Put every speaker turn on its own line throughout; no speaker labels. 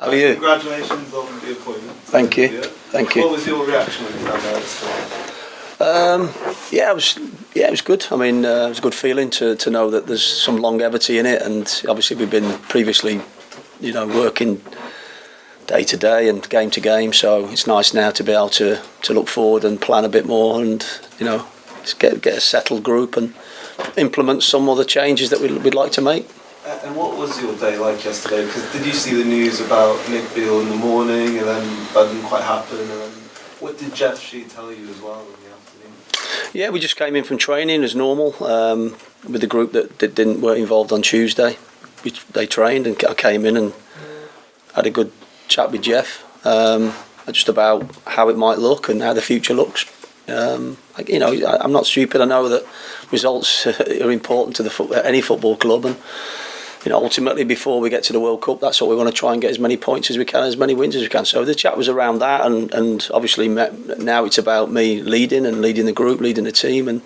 How are you?
Congratulations on the appointment.
Thank you. Thank you.
What was your reaction when you found out?
It was good. I mean, it was a good feeling to know that there's some longevity in it, and obviously we've been previously, working day to day and game to game. So it's nice now to be able to look forward and plan a bit more, and get a settled group and implement some other changes that we'd like to make.
And what was your day like yesterday? Because did you see the news about Nick Beale in the morning, and then that didn't quite happen? And then what did Jeff Shee tell you as well in the afternoon?
Yeah, we just came in from training as normal with the group that weren't involved on Tuesday. They trained, and I came in and had a good chat with Jeff just about how it might look and how the future looks. I'm not stupid. I know that results are important to any football club, and ultimately before we get to the World Cup, that's what we want to try and get as many points as we can, as many wins as we can. So the chat was around that, and obviously now it's about me leading the group, leading the team, and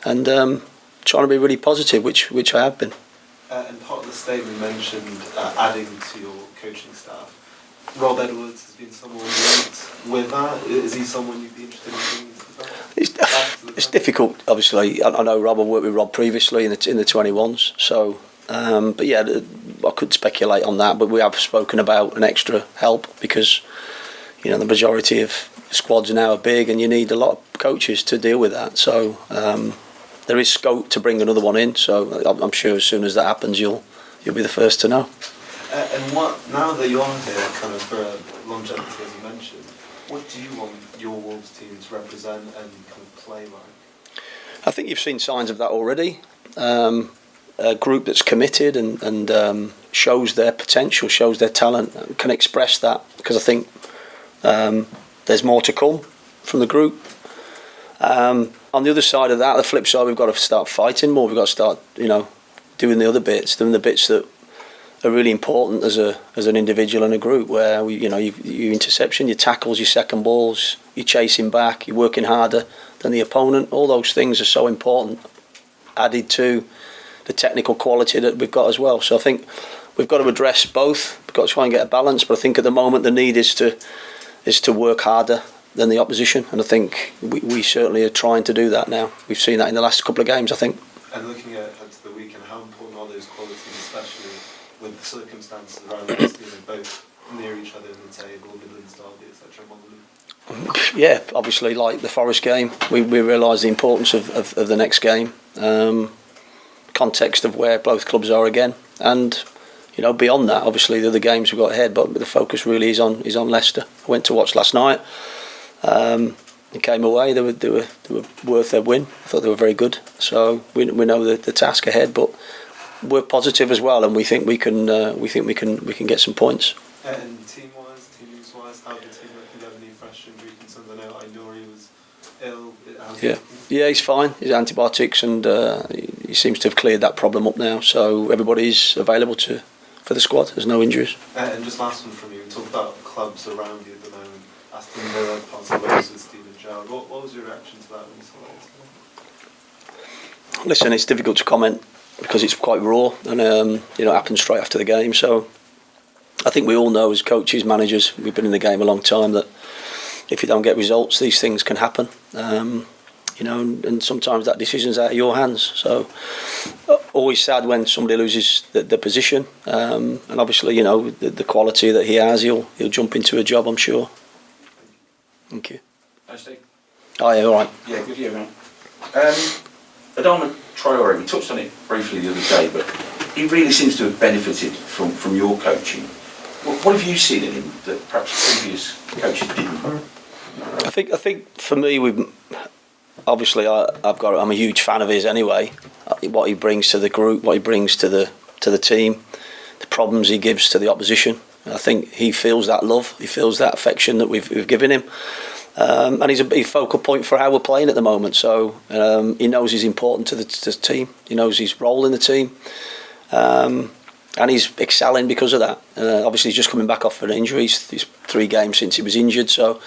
trying to be really positive, which I have been.
And part of the statement mentioned adding to your coaching staff. Rob Edwards has been someone linked with that. Is he someone you'd be interested in bringing into the back?
It's difficult, obviously. I know Rob. I've worked with Rob previously in the 21s, so. But yeah, I could speculate on that, but we have spoken about an extra help because the majority of squads now are big, and you need a lot of coaches to deal with that. So there is scope to bring another one in. So I'm sure as soon as that happens, you'll be the first to know.
And now that you're here, kind of for longevity, as you mentioned, what do you want your Wolves team to represent and kind of play like?
I think you've seen signs of that already. A group that's committed and shows their potential, shows their talent, can express that, because I think there's more to come from the group. On the other side of that, the flip side, we've got to start fighting more. We've got to start, doing the other bits, doing the bits that are really important as an individual and a group, where your interception, your tackles, your second balls, you're chasing back, you're working harder than the opponent. All those things are so important, added to the technical quality that we've got as well. So I think we've got to address both. We've got to try and get a balance, but I think at the moment the need is to work harder than the opposition, and I think we certainly are trying to do that now. We've seen that in the last couple of games, I think.
And looking ahead to the weekend, how important are those qualities, especially with the circumstances around us, both near each other in the table, Midlands derby, etc.
Yeah, obviously, like the Forest game, we realise the importance of the next game. Context of where both clubs are again, and beyond that, obviously the other games we've got ahead, but the focus really is on Leicester. I went to watch last night and came away. They were worth their win. I thought they were very good. So we know the task ahead, but we're positive as well, and we think we can get some points.
And team-wise, how did the team look? Do you have any fresh injury concerns? I know Ainuri was ill.
Yeah, he's fine. He's antibiotics, and he seems to have cleared that problem up now. So everybody's available for the squad. There's no injuries.
And just last one from you. We talked about clubs around you at the moment. Aston Villa, Parson Wales with Steven Gerrard. What was your reaction to that when you saw that?
Listen, it's difficult to comment because it's quite raw, and it happened straight after the game. So I think we all know, as coaches, managers, we've been in the game a long time, that if you don't get results, these things can happen. And sometimes that decision's out of your hands. So always sad when somebody loses the position. And obviously, the quality that he has, he'll jump into a job, I'm sure. Thank you.
Hi, Steve.
Oh, yeah, all right.
Yeah, good year, man. Adama Traore, we touched on it briefly the other day, but he really seems to have benefited from your coaching. What have you seen in him that perhaps previous coaches didn't?
I think for me, I'm a huge fan of his anyway. What he brings to the group, what he brings to the team, the problems he gives to the opposition. I think he feels that love, he feels that affection that we've given him, and he's a focal point for how we're playing at the moment. So he knows he's important to the team. He knows his role in the team, and he's excelling because of that. Obviously, he's just coming back off an injury. He's 3 games since he was injured, so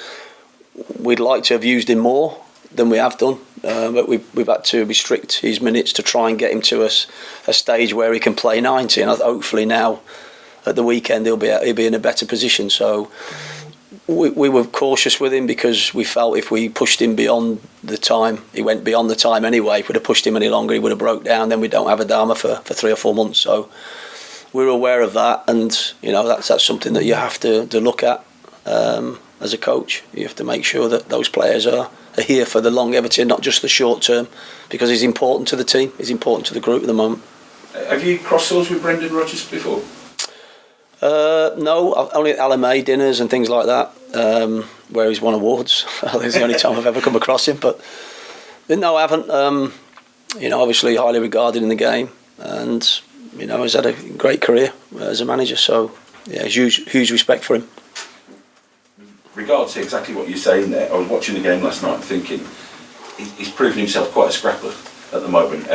we'd like to have used him more than we have done, but we've had to restrict his minutes to try and get him to a stage where he can play 90, and hopefully now at the weekend he'll be in a better position. So we were cautious with him because we felt if we pushed him beyond the time, he went beyond the time anyway. If we'd have pushed him any longer, he would have broke down. Then we don't have Adama for 3 or 4 months. So we're aware of that, and that's something that you have to look at as a coach. You have to make sure that those players are here for the longevity and not just the short term, because he's important to the team. He's important to the group at the moment.
Have you crossed swords with Brendan Rodgers before?
No, only at LMA dinners and things like that, where he's won awards. That's the only time I've ever come across him. But no, I haven't. Obviously highly regarded in the game, and has had a great career as a manager. So yeah, huge respect for him.
Regards to exactly what you're saying there, I was watching the game last night and thinking he's proven himself quite a scrapper at the moment.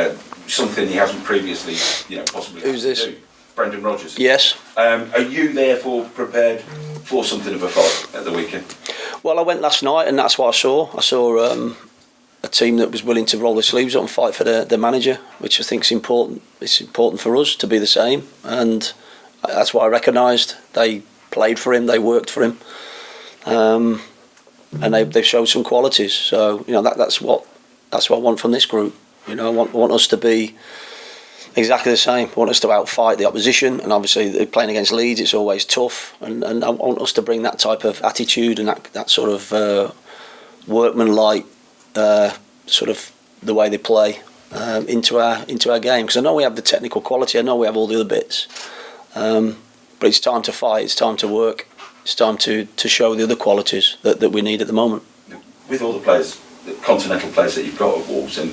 Something he hasn't previously, possibly.
Who's this?
Do. Brendan Rodgers.
Yes.
Are you therefore prepared for something of a fight at the weekend?
Well, I went last night and that's what I saw. I saw a team that was willing to roll their sleeves up and fight for the manager, which I think is important. It's important for us to be the same, and that's what I recognised. They played for him, they worked for him. And they've showed some qualities. So that's what I want from this group. I want us to be exactly the same. I want us to outfight the opposition, and obviously playing against Leeds, it's always tough. And I want us to bring that type of attitude and that sort of workmanlike sort of the way they play into our game. Because I know we have the technical quality. I know we have all the other bits. But it's time to fight. It's time to work. It's time to show the other qualities that we need at the moment.
With all the players, the continental players that you've got at Wolves and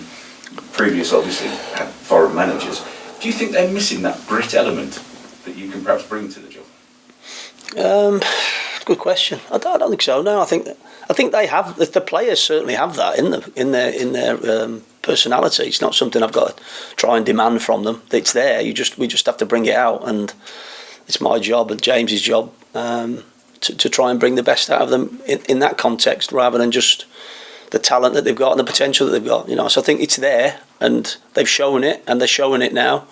previous, obviously, foreign managers, do you think they're missing that Brit element that you can perhaps bring to the job?
Good question. I don't think so. No, I think they have. The players certainly have that in their personality. It's not something I've got to try and demand from them. It's there. We just have to bring it out, and it's my job and James's job to try and bring the best out of them in that context, rather than just the talent that they've got and the potential that they've got. So I think it's there, and they've shown it, and they're showing it now,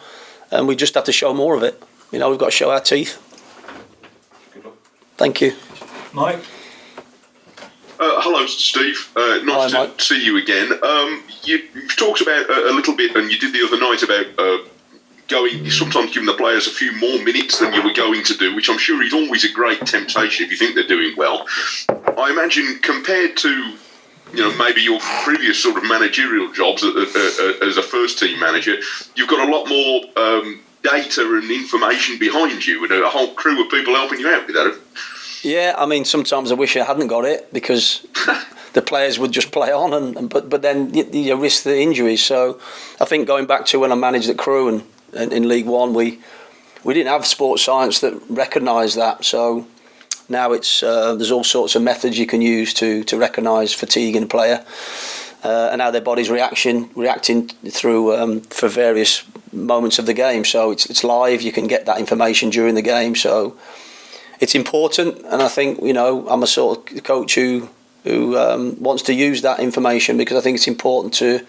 and we just have to show more of it. We've got to show our teeth.
Good luck.
Thank you.
Mike?
Hello, Steve. Nice
Hi,
to
Mike.
see you again. You've talked about a little bit, and you did the other night, about sometimes giving the players a few more minutes than you were going to do, which I'm sure is always a great temptation if you think they're doing well. I imagine compared to maybe your previous sort of managerial jobs as a first team manager, you've got a lot more data and information behind you, and a whole crew of people helping you out with that.
Yeah, I mean, sometimes I wish I hadn't got it, because the players would just play on, but then you risk the injuries. So I think going back to when I managed at Crewe and in League One, we didn't have sports science that recognised that. So now there's all sorts of methods you can use to recognise fatigue in a player, and how their body's reacting through for various moments of the game. So it's live. You can get that information during the game. So it's important, and I think I'm a sort of coach who wants to use that information, because I think it's important to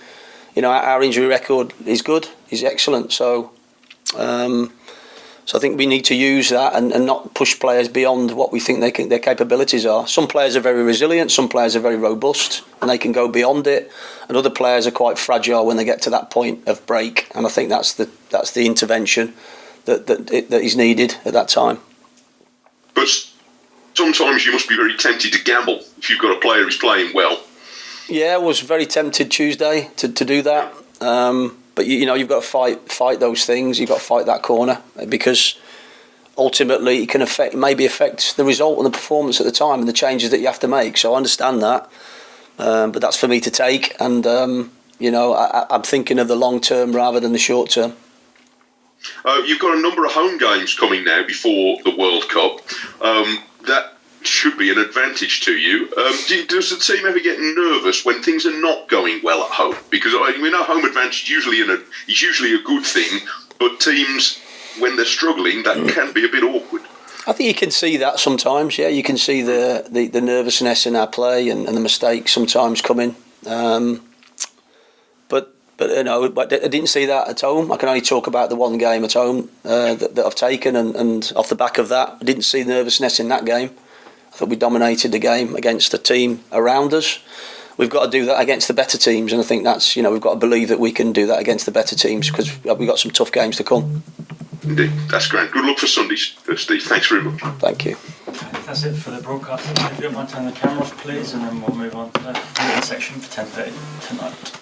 our injury record is good, is excellent. So I think we need to use that and not push players beyond what we think their capabilities are. Some players are very resilient, some players are very robust, and they can go beyond it. And other players are quite fragile when they get to that point of break. And I think that's the intervention that is needed at that time.
But sometimes you must be very tempted to gamble if you've got a player who's playing well.
Yeah, I was very tempted Tuesday to do that. But you've got to fight those things. You've got to fight that corner, because ultimately it can affect the result and the performance at the time and the changes that you have to make. So I understand that, but that's for me to take. And I'm thinking of the long term rather than the short term.
You've got a number of home games coming now before the World Cup. That should be an advantage to you. Does the team ever get nervous when things are not going well at home? Because we know home advantage is usually a good thing, but teams, when they're struggling, that can be a bit awkward.
I think you can see that sometimes. Yeah, you can see the nervousness in our play and the mistakes sometimes coming. But But I didn't see that at home. I can only talk about the one game at home that I've taken, and off the back of that, I didn't see nervousness in that game. I thought we dominated the game against the team around us. We've got to do that against the better teams, and I think that's, we've got to believe that we can do that against the better teams, because we've got some tough games to come.
Indeed, that's great. Good luck for Sunday, Steve. Thanks very much.
Thank you.
That's it for the broadcast. If you don't mind turning the camera off, please, and then we'll move on to the section for 10:30 tonight.